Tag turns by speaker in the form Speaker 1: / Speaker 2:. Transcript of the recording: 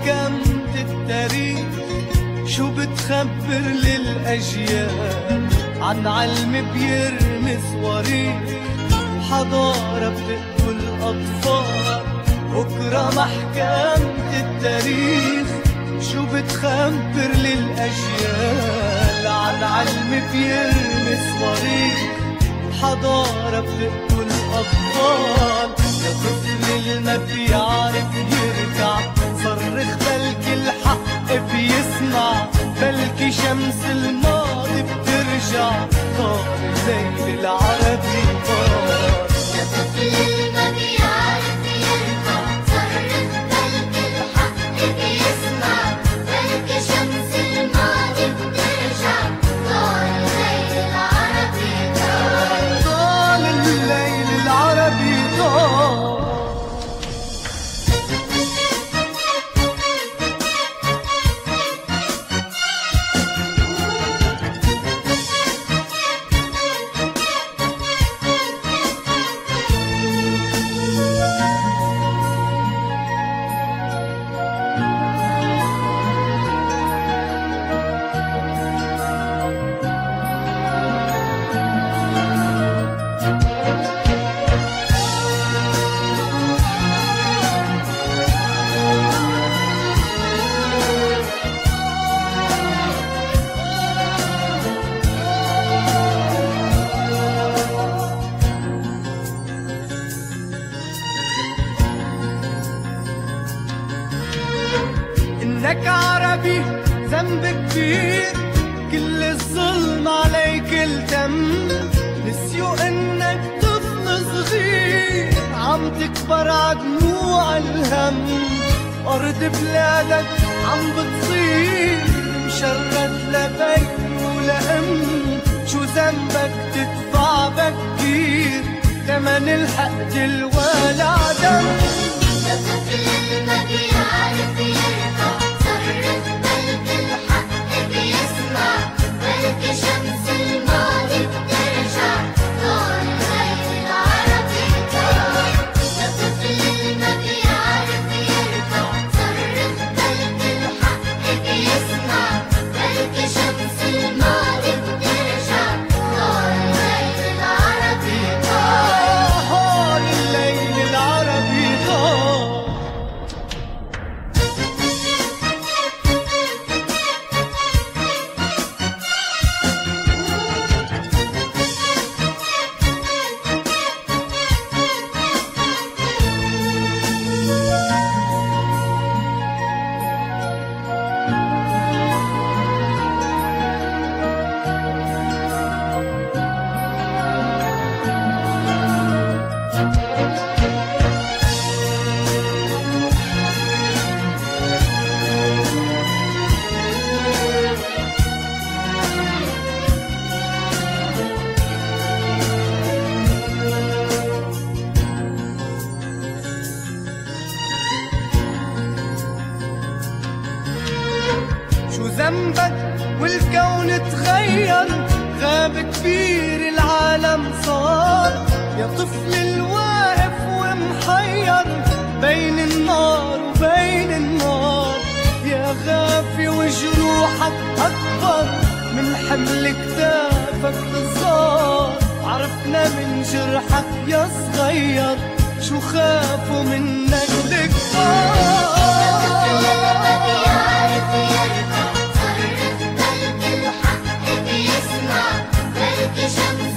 Speaker 1: محكمة التاريخ شو بتخبر للأجيال عن علم بيرمي صواريخ، حضارة بتقتل الأطفال. بكرة محكمة التاريخ شو بتخبر للأجيال عن علم بيرمي صواريخ، حضارة بتقتل الأطفال. يا طفل اللي ما بيعرف يرجع صرخ بلكي الحق بيسمع، بلكي شمس الماضي بترجع، طار الليل العربي طار.
Speaker 2: يا طفل اللي ما بيعرف يرجع صرخ بلكي الحق بيسمع، بلكي شمس الماضي بترجع، طار الليل العربي طار.
Speaker 1: طال الليل العربي طار. إنك عربي ذنب كبير، كل الظلم عليك التم، نسيوا إنك طفل صغير عم تكبر عدموع الهم. أرض بلادك عم بتصير مشرد لبي ولأم، شو ذنبك تدفع بكير تمن الحق الوالع دم.
Speaker 2: يا طفل اللي ما بيعرف يرجع صرخ بلكي الحق بيسمع، بلكي شمس الماضي بترجع، طار الليل العربي طار. يا طفل اللي ما بيعرف يرجع صرخ بلكي الحق بيسمع، بلكي شمس الماضي بترجع، طار الليل العربي طار.
Speaker 1: طال الليل العربي طار. شو ذنبك والكون تغير، غاب كبير العالم صار. يا طفل الواقف ومحير بين النار وبين النار، يا غافي وجروحك أكبر من حمل كتافك الصار. عرفنا من جرحك يا صغير شو خافوا منك الكبار.
Speaker 2: شمس